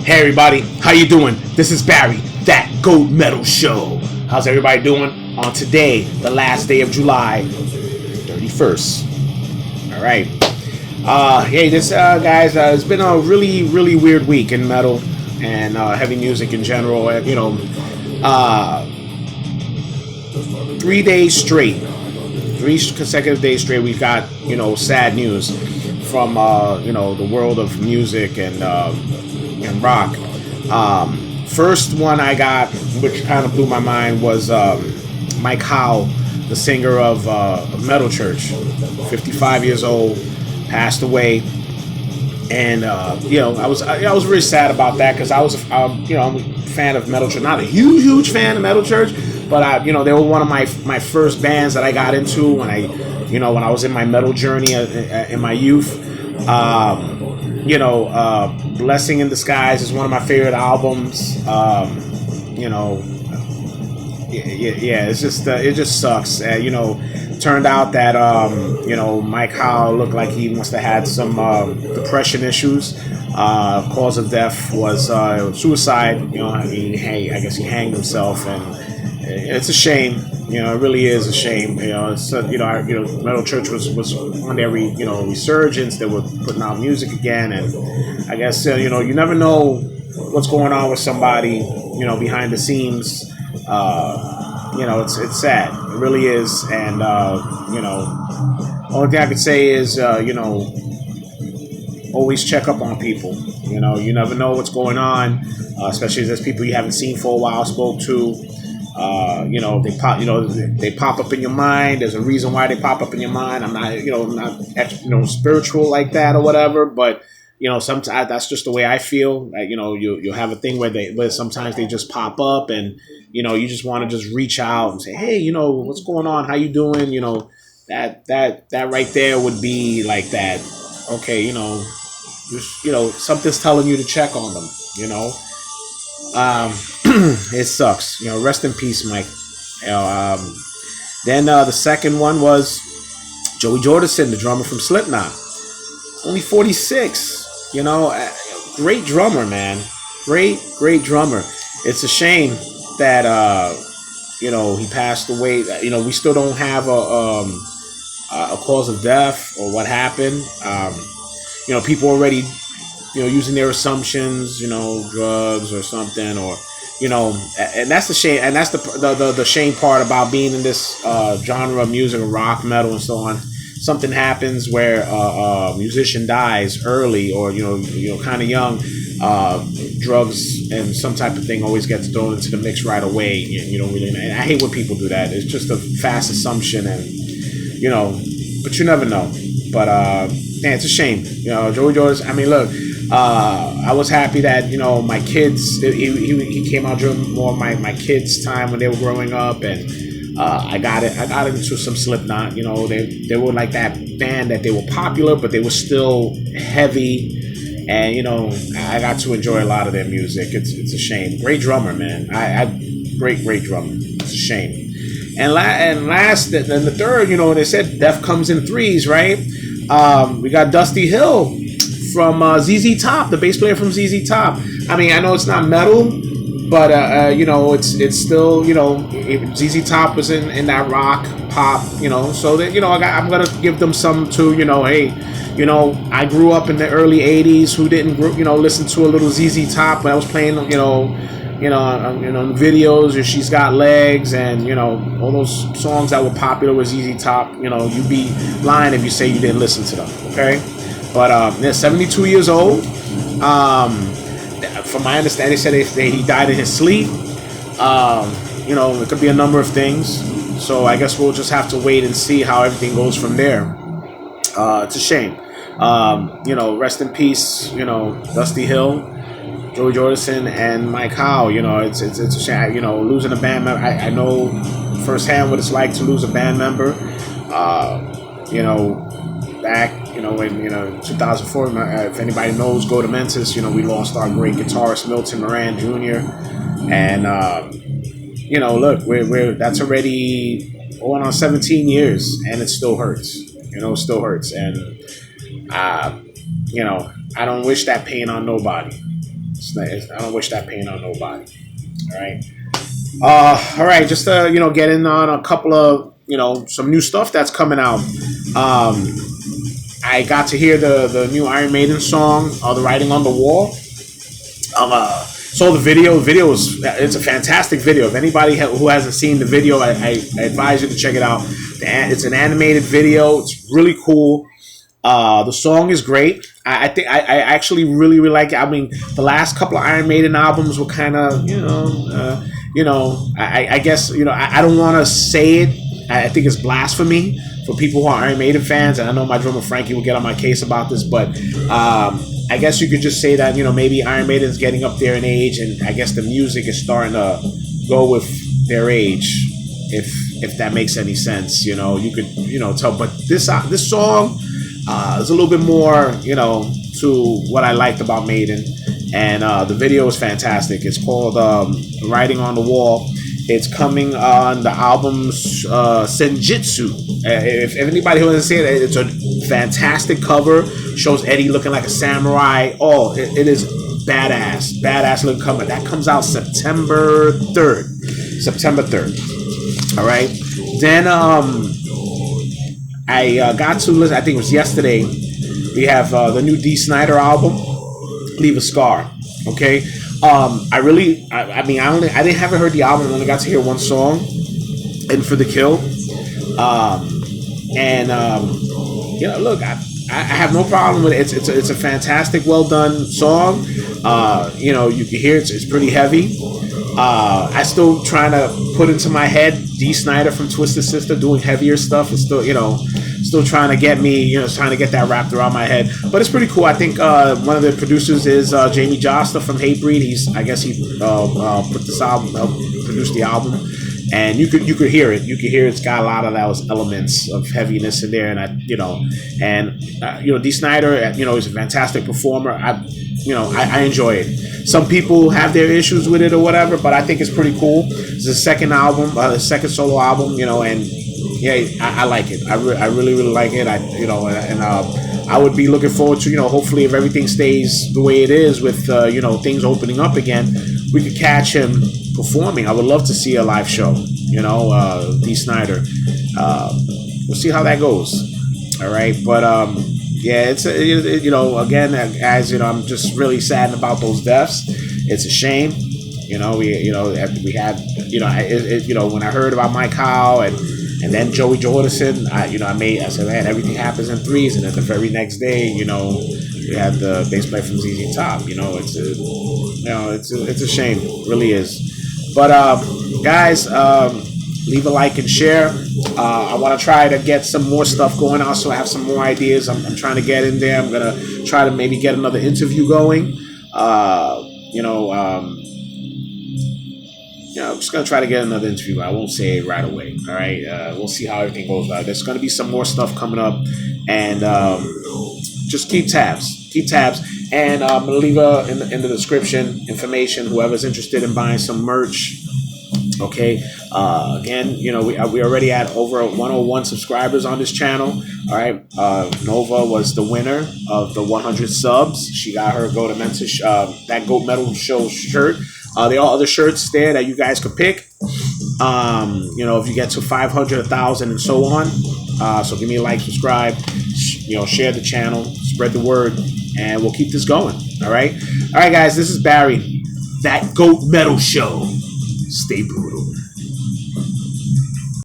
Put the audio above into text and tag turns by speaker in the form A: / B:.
A: Hey everybody, how you doing? This is Barry, that Gold Metal Show. How's everybody doing on today, the last day of July 31st? All right. Hey, this guys, it's been a really weird week in metal and heavy music in general. 3 days straight, 3 consecutive days straight, we've got sad news from the world of music and rock. First one I got, which kind of blew my mind, was Mike Howe, the singer of Metal Church, 55 years old, passed away. And I was really sad about that because I'm a fan of Metal Church, not a huge fan of Metal Church, but they were one of my first bands that I got into when I was in my metal journey in my youth. Blessing in Disguise is one of my favorite albums. It's just it just sucks. Turned out that Mike Howe looked like he must have had some depression issues. Cause of death was suicide. I guess he hanged himself, and it's a shame. It really is a shame. Metal Church was on their resurgence. They were putting out music again, and I guess you never know what's going on with somebody behind the scenes. It's sad. It really is, and only thing I could say is always check up on people. You never know what's going on, especially if there's people you haven't seen for a while, spoke to. They pop up in your mind. There's a reason why they pop up in your mind. I'm not spiritual like that or whatever, but sometimes that's just the way I feel. You'll have a thing where sometimes they just pop up, and you just want to just reach out and say, hey, what's going on? How you doing? That right there would be like that. Okay, something's telling you to check on them. It sucks. Rest in peace, Mike. Then the second one was Joey Jordison, the drummer from Slipknot. Only 46. Great drummer, man. Great drummer. It's a shame that he passed away. We still don't have a cause of death or what happened. People already using their assumptions, drugs or something, or and that's the shame, and that's the shame part about being in this genre of music, rock, metal, and so on. Something happens where a musician dies early, or kind of young. Drugs and some type of thing always gets thrown into the mix right away. You don't really. And I hate when people do that. It's just a fast assumption, and but you never know. But man, it's a shame. Joey Jordison. I mean, look. I was happy that my kids. He came out during more of my kids' time when they were growing up, and I got into some Slipknot. They were like that band that they were popular, but they were still heavy, and I got to enjoy a lot of their music. It's a shame. Great drummer, man. Great drummer. It's a shame. And last, then the third. They said death comes in threes, right? We got Dusty Hill from ZZ Top, the bass player from ZZ Top. I mean, I know it's not metal, but it's still ZZ Top was in that rock pop, so that I'm gonna give them some too. Hey, I grew up in the early '80s. Who didn't listen to a little ZZ Top when I was playing videos, or She's Got Legs, and all those songs that were popular with ZZ Top. You'd be lying if you say you didn't listen to them. Okay. But they're 72 years old. From my understanding, they said he died in his sleep. It could be a number of things. So I guess we'll just have to wait and see how everything goes from there. It's a shame. Rest in peace. Dusty Hill, Joey Jordison, and Mike Howe. It's a shame. Losing a band member. I know firsthand what it's like to lose a band member. Back. In 2004, if anybody knows, Go to Memphis, we lost our great guitarist Milton Moran Jr. And look, we're that's already going on 17 years, and it still hurts. It still hurts, and I don't wish that pain on nobody. I don't wish that pain on nobody. All right. All right. Just get in on a couple of some new stuff that's coming out. I got to hear the new Iron Maiden song, "The Writing on the Wall." Saw the video. The video it's a fantastic video. If anybody who hasn't seen the video, I advise you to check it out. It's an animated video. It's really cool. The song is great. I think I actually really like it. I mean, the last couple of Iron Maiden albums were kind of I guess I don't want to say it. I think it's blasphemy for people who are Iron Maiden fans, and I know my drummer Frankie will get on my case about this, but I guess you could just say that maybe Iron Maiden's getting up there in age, and I guess the music is starting to go with their age, if that makes any sense. You could tell, but this song is a little bit more to what I liked about Maiden, and the video is fantastic. It's called "Writing on the Wall." It's coming on the album's Senjutsu. If anybody who hasn't seen it, it's a fantastic cover. Shows Eddie looking like a samurai. Oh, it is badass. Badass looking cover. That comes out September 3rd. September 3rd. All right. Then I got to listen, I think it was yesterday. We have the new Dee Snider album, "Leave a Scar." Okay. I haven't heard the album. I only got to hear one song, "And for the Kill." Look, I have no problem with it. It's a fantastic, well done song. You can hear it's pretty heavy. I still trying to put into my head Dee Snider from Twisted Sister doing heavier stuff. It's still still trying to get me, trying to get that wrapped around my head. But it's pretty cool. I think one of the producers is Jamie Josta from Hatebreed. He put this album, produced the album, and you could hear it. You could hear it's got a lot of those elements of heaviness in there, and Dee Snider, is a fantastic performer. I enjoy it. Some people have their issues with it or whatever, but I think it's pretty cool. It's the second album, the second solo album, and yeah, I like it. I really like it. I would be looking forward to, hopefully if everything stays the way it is with, things opening up again, we could catch him performing. I would love to see a live show, Dee Snider. We'll see how that goes. All right. But, yeah, again, guys, I'm just really saddened about those deaths. It's a shame. We had, when I heard about Mike Howe and then Joey Jordison, I said, man, everything happens in threes. And then the very next day, we had the bass player from ZZ Top. It's a shame, it really is. But guys, leave a like and share. I want to try to get some more stuff going on, so I have some more ideas. I'm trying to get in there. I'm gonna try to maybe get another interview going. I'm just going to try to get another interview. I won't say it right away. All right. We'll see how everything goes. There's going to be some more stuff coming up. And just keep tabs. Keep tabs. And I'm going to leave in the description information, whoever's interested in buying some merch. Okay. Again, we already had over 101 subscribers on this channel. All right. Nova was the winner of the 100 subs. She got her Go to Mental that Goat Metal Show shirt. There are other shirts there that you guys could pick. If you get to 500, 1,000, and so on. So give me a like, subscribe, share the channel, spread the word, and we'll keep this going. All right. All right, guys. This is Barry. That Goat Metal Show. Stay brutal.